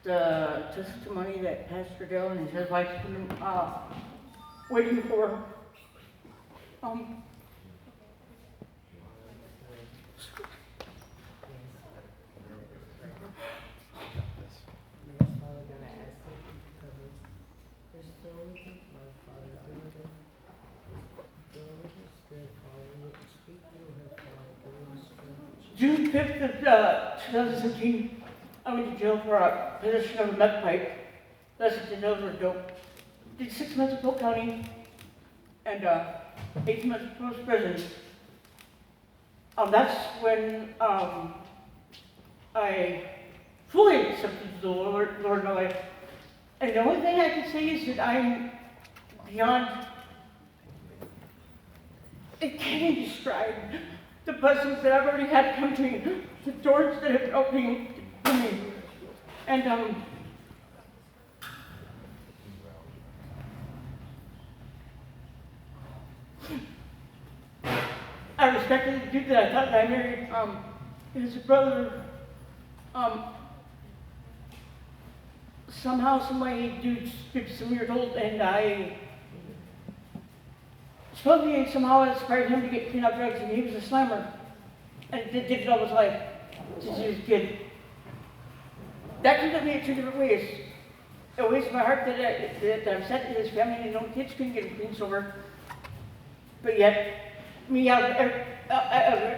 the testimony that Pastor Dale and his wife's been waiting for. Um, June 5th of 2017, I went to jail for a possession of a meth pipe. Less than over dope. Did 6 months in Polk County and 8 months post prison. That's when I fully accepted the Lord in my life. And the only thing I can say is that I'm beyond, it can't even describe the blessings that I've already had come to me, the doors that have been opening to me. And I respected the dude that I thought that I married. His brother, somehow, someway, dude's 50-some years old, and I supposedly somehow inspired him to get clean up drugs, and he was a slammer, and did it all his life since he was a kid. That comes at me in two different ways. It weighs my heart that I'm sad that his family and his own kids couldn't get him clean sober, but yet, me out of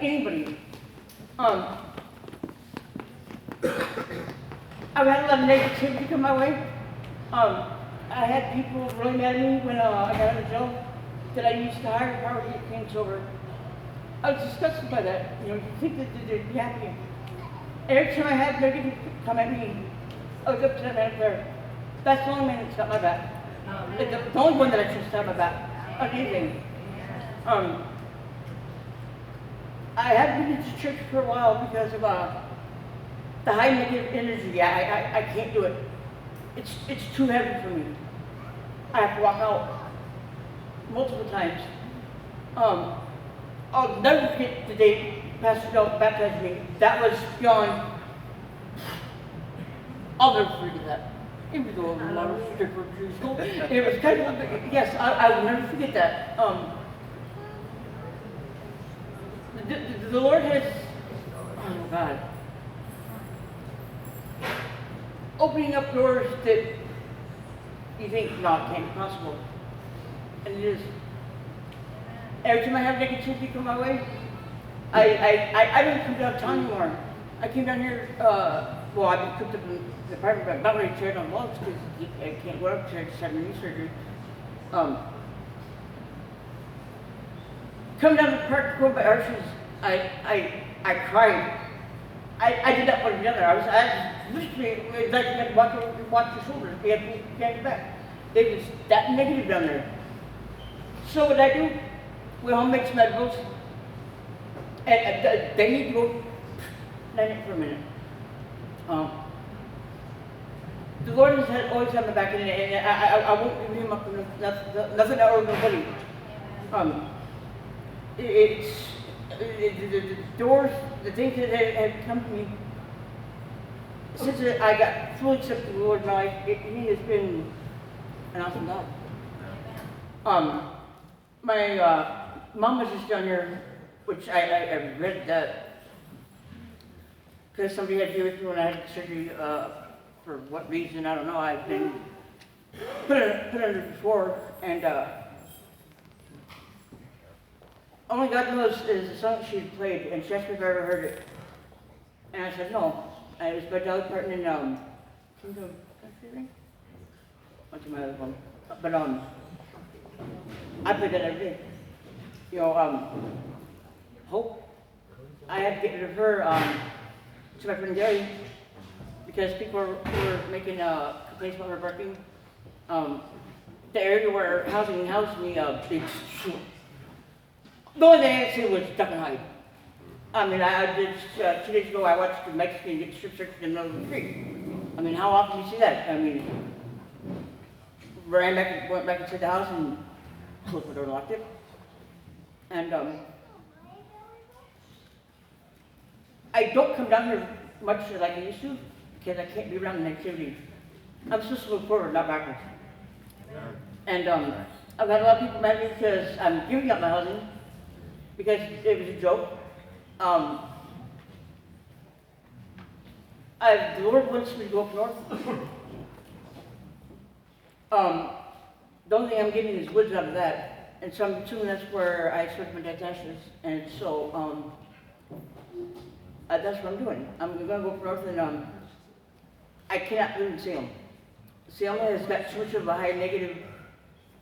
anybody. I've had a lot of negativity come my way. I had people really mad at me when I got out of jail that I used to hire power to get clean sober. I was disgusted by that. You know, you think that they'd be happy. Every time I had negative come at me, I was up to that man up there. That's the only man that's got my back. The only one that I trust to have my back on anything. I haven't been to church for a while because of the high negative energy. I can't do it. It's too heavy for me. I have to walk out multiple times. I'll never forget the day Pastor Del baptized me. That was beyond. I'll never forget that. Even though it was a lot of different school, it was kind of, yes, I will never forget that. The Lord has, oh God, opening up doors that you think, no, it can't be possible. And it is. Every time I have negativity come my way, I don't come downtown anymore. I came down here, well, I've been cooked up in the apartment, but I'm about ready to tear it on walls because I can't go up to it, I just had knee surgery. Come down to the park, go by Arches, I cried. I did that one together. I was literally, it was like you had to watch your shoulders, you had to get your back. It was that negative down there. So what I do, we all make some edibles, and they need to go, let it for a minute. The Lord has always had my back, and I won't give him up for nothing or nobody. The doors, the things that have come to me, since I got fully accepted the Lord in my life, he has been an awesome God. My mom was just down here, which I read that because somebody had to do with me when I had surgery, for what reason, I don't know. I've been put under before, and only God knows is the song she had played, and she asked me if I ever heard it. And I said no. And it was by Dolly Parton in Kingdom Country, I think? Went to my other one. But I played that every day. You know, Hope, I had to get rid of her to my friend Gary because people were making complaints about her barking. The area where housing housed me, the only thing I could say was duck and hide. I mean, I did 2 days ago. I watched the Mexican get strip searched in the middle of the street. I mean, how often do you see that? I mean, went back inside the house and closed the door, locked it, and I don't come down here much like I used to because I can't be around the negativity. I'm supposed to look forward, not backwards. And I've had a lot of people mad at me because I'm giving up my housing because it was a joke. The Lord wants me to go up north. The only thing I'm getting is woods out of that, and so I'm assuming that's where I spread my dad's ashes. And so that's what I'm doing. I'm going to go up north, and I cannot live in Salem. Salem has got so much of a high negative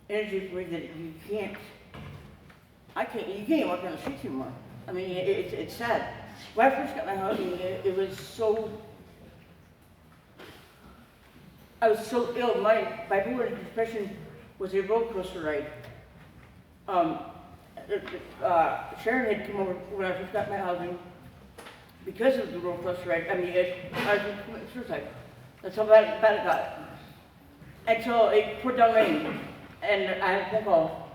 energy for me that you can't even walk down the streets anymore. I mean, it's sad. When I first got my housing, it was so, I was so ill. My bipolar depression was a roller coaster ride. Sharon had come over when I first got my housing because of the roller coaster ride. I mean, I was committing suicide. That's how bad it got. Until it poured down rain, and I had a phone call,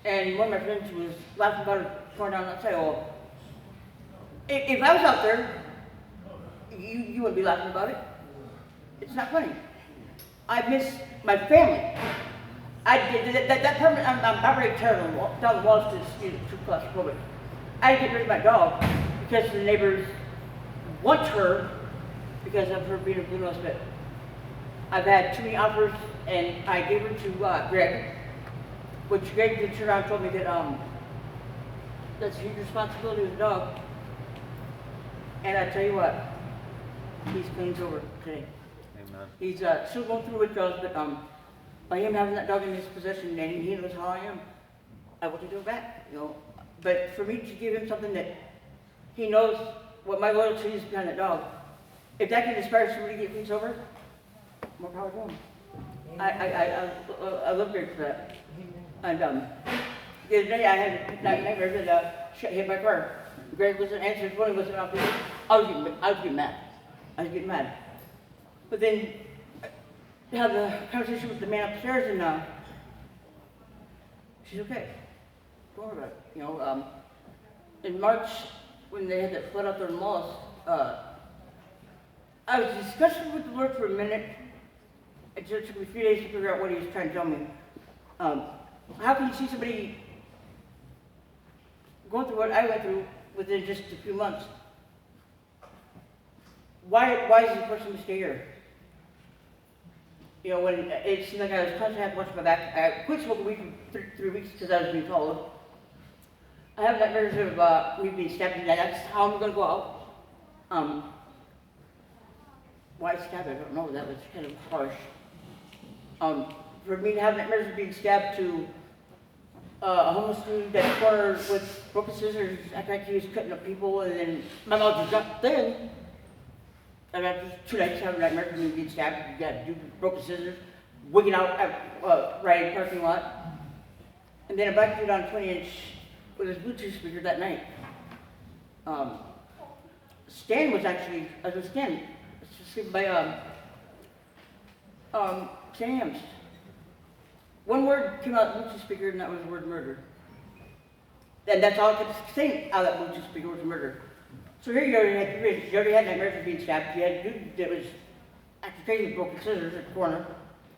and one of my friends was laughing about it pouring down outside. Well, if I was out there, you wouldn't be laughing about it. It's not funny. I miss my family. I did that permanent. I'm ready to tear down the walls to claustrophobic. I had to get rid of my dog because the neighbors want her because of her being a blue nose pit. I've had too many offers, and I gave her to Greg, which Greg did turn around and told me that that's his responsibility with the dog. And I tell you what, he's clean sober today. Amen. He's still going through withdrawals, but by him having that dog in his possession, and he knows how I am, I want to do it back, you know. But for me to give him something that he knows what my loyalty is behind that dog, if that can inspire somebody to get clean sober, more power to him. I love Greg for that. And the other day I had nightmares that hit my car. Greg wasn't answering his phone, he wasn't off. I was getting mad. But then I had the conversation with the man upstairs, and she's okay. Don't worry about it. You know, in March when they had that flood out there in Moss, I was discussing with the Lord for a minute. It just took me 3 days to figure out what he was trying to tell me. How can you see somebody going through what I went through within just a few months? Why is this person to stay here? You know, when it seemed like I was constantly having to watch my back. I quit smoking weed for 3 weeks because I was being told. I have nightmares of me being stabbed, and that's how I'm going to go out. Why stabbed? I don't know. That was kind of harsh. For me to have nightmares of being stabbed, to a homeless dude that corner with broken scissors, acting like he was cutting up people, and then my mouth just dropped in. And after 2 nights having nightmares of me being stabbed, you got a dude with broken scissors, wigging out at right in the parking lot. And then a black dude on 20-inch with his Bluetooth speaker that night. Stan was actually, I was Stan, given by Sam's. One word came out of the Bluetooth speaker, and that was the word murder. And that's all I could say out of that Bluetooth speaker was murder. So here you already had nightmares of being stabbed. You had a dude that was acting crazy with broken scissors at the corner.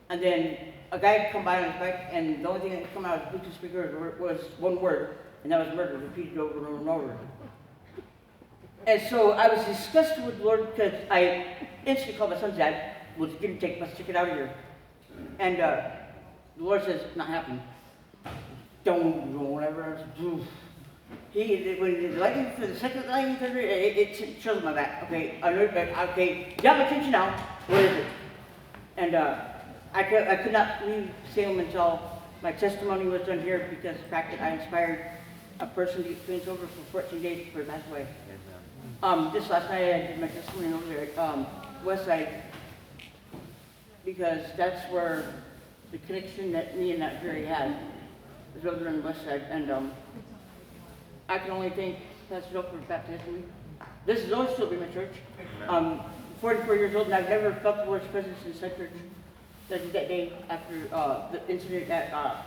And then a guy come by on his bike, and the only thing that could come out of the Bluetooth speaker was one word, and that was murder, repeated over and over and over. And so I was disgusted with the Lord because I instantly called my son's dad, was getting take my ticket out of here. And the Lord says, not happening. Don't, whatever. When the lightning for the second lightning thunder, it shows on my back. Okay, I know, okay, you got my attention now. What is it? And I could not leave Salem until my testimony was done here, because the fact that I inspired a person to get clean sober for 14 days before he passed away. Just last night I did my testimony over there at West Side, because that's where the connection that me and that Jerry had is over on the West Side. And I can only thank Pastor Doak for baptizing me. This is always still be my church. 44 years old, and I've never felt the Lord's presence in such church that day after the incident at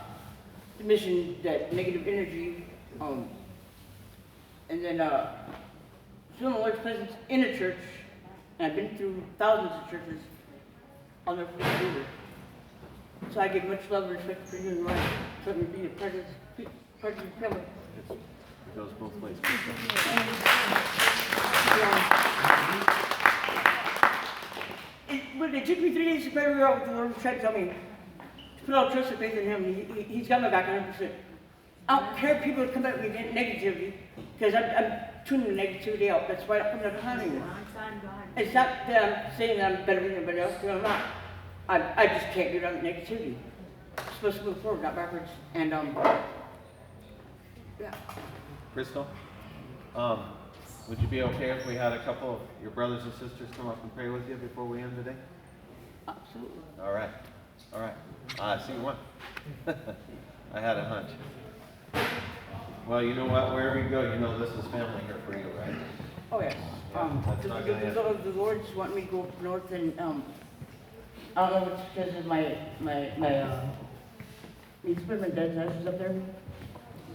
the mission, that negative energy, and then feeling the Lord's presence in a church And I've been through thousands of churches. I'll never forget it either. So I give much love and respect for you and Ryan. Let me be a part of your family. It goes both ways. But it took me 3 days to figure out what the Lord was trying to tell me. To put all trust and faith in Him. He's got my back 100%. I don't care if people come at me with negativity, because I'm tuning the negativity out. That's why I'm not behind you. It's not that I'm saying that I'm better than anybody else, because I'm not. I just can't get on negativity. I'm supposed to move forward, not backwards. And yeah. Crystal, would you be okay if we had a couple of your brothers and sisters come up and pray with you before we end today? Absolutely. All right. All right. I see one. I had a hunch. Well, you know what? Wherever you go, you know this is family here for you, right? Oh, yes. That's not gonna happen. The Lord's want me to go up north, and I don't know if it's because of my he's put my dad's ashes up there,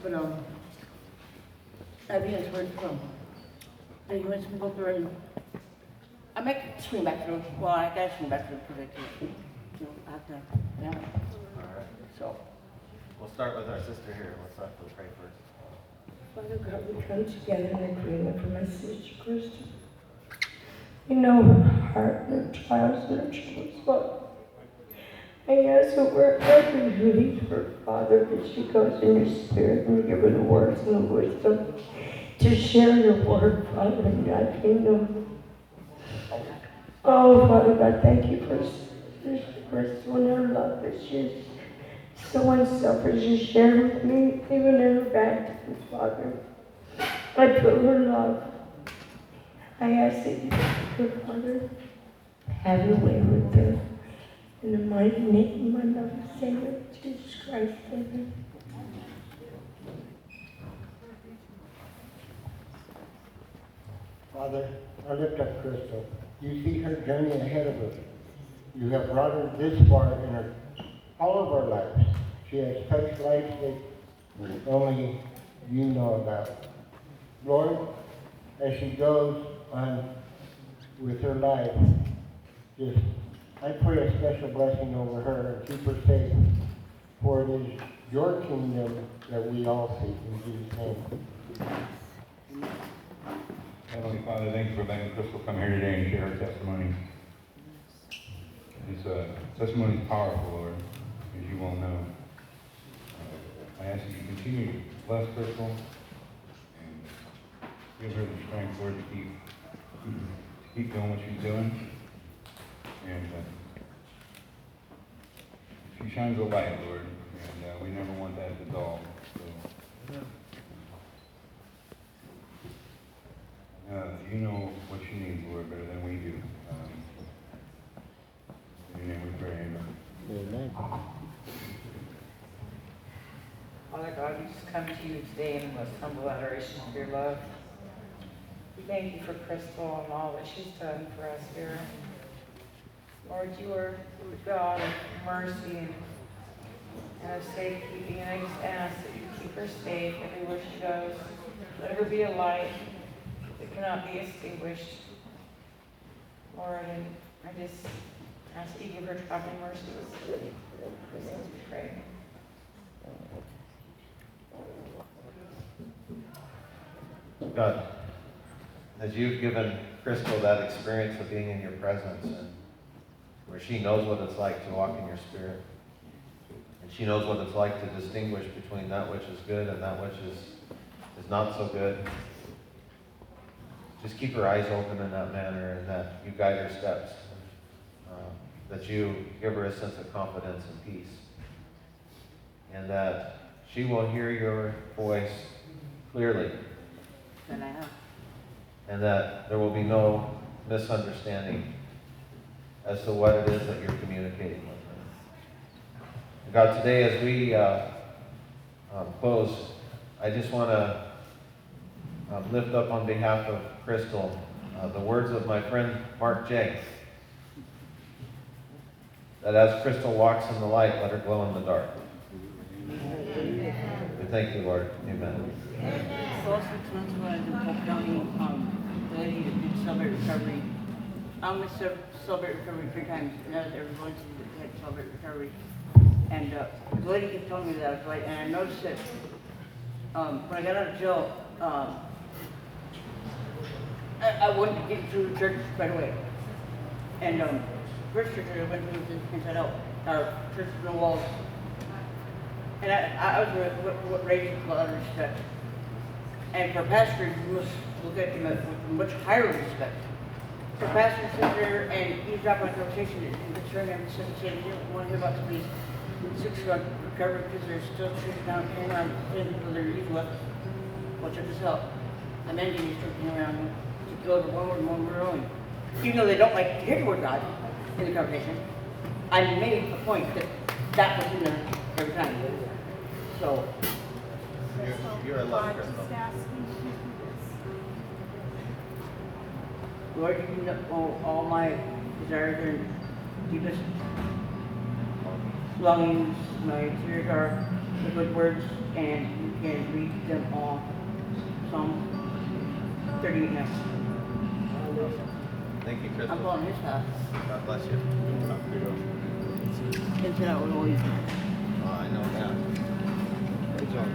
but I think that's where it's from. And he wants me to go up there, and I might swing back through. Well, I gotta swing back through because I can't. You know, I have to. Yeah. All right. So. We'll start with our sister here. Let's have to pray first. Father God, we come together in agreement for my sister Kristen. You know her heart and her trials and her troubles, Lord. I ask that wherever you lead her, Father, that she goes in your spirit and you give her the words and the wisdom to share your word, Father, in thy kingdom. Oh, Father God, thank you for Sister Kristen and her love that she is so unselfish and shared with me, even in her bad times, Father. I feel her love. I ask that you, good Father, have your way with her. In the mighty name of my loving Savior, Jesus Christ, amen. Father, I lift up Crystal. You see her journey ahead of her. You have brought her this far in her all of our lives. She has touched lives that only you know about. Lord, as she goes on with her life, I pray a special blessing over her and keep her safe. For it is your kingdom that we all seek in Jesus' name. Heavenly Father, thank you for letting Crystal come here today and share her testimony. This testimony is powerful, Lord, as you well know. I ask that you continue to bless Crystal and give her the strength, Lord, to keep doing what she's doing. And she shines a light, Lord, and we never want that to dull. You know what she needs, Lord, better than we do. In your name we pray, amen. Amen. Father God, we just come to you today in the most humble adoration of your love. We thank you for Crystal and all that she's done for us here. Lord, you are God of mercy and of safekeeping, and I just ask that you keep her safe everywhere she goes. Let her be a light that cannot be extinguished. Lord, and I just ask that you give her traveling mercies. Let's pray. God, as you've given Crystal that experience of being in your presence, and where she knows what it's like to walk in your spirit, and she knows what it's like to distinguish between that which is good and that which is not so good. Just keep her eyes open in that manner, and that you guide her steps, that you give her a sense of confidence and peace, and that she will hear your voice clearly, And I have. and that there will be no misunderstanding as to what it is that you're communicating with her. And God, today as we close, I just want to lift up on behalf of Crystal the words of my friend Mark J. That as Crystal walks in the light, let her glow in the dark. We thank you, Lord. Amen. Also, 6 months ago, I was in Polk County, the lady that did celebrate recovery, I'm gonna celebrate recovery 3 times, and that was everyone's had to celebrate recovery. And the lady kept telling me that I was right, and I noticed that when I got out of jail, I wanted to get into the church right away. And first church I went to was Inside Out, our church with no walls. And I was raised with a lot of respect. And for pastors, you must look at him with much higher respect. For pastors sit there and eavesdrop on a conversation and concern them and say, you don't want to hear about somebody's 6-month recovery because they're still sitting down and around saying people they're evil. Well, check this out. I'm ending these tripping around to go to one word, one word only. Even though they don't like to hear the word God in the conversation, I made a point that was in there every time. So, You're in love, Crystal. Lord, you know all my desires and deepest longings. My tears are the good words, and you can read them all. Psalm 38:9. Thank you, I'm Crystal. going his house. God bless you. Inside out with all these. Oh, I know that. Good job.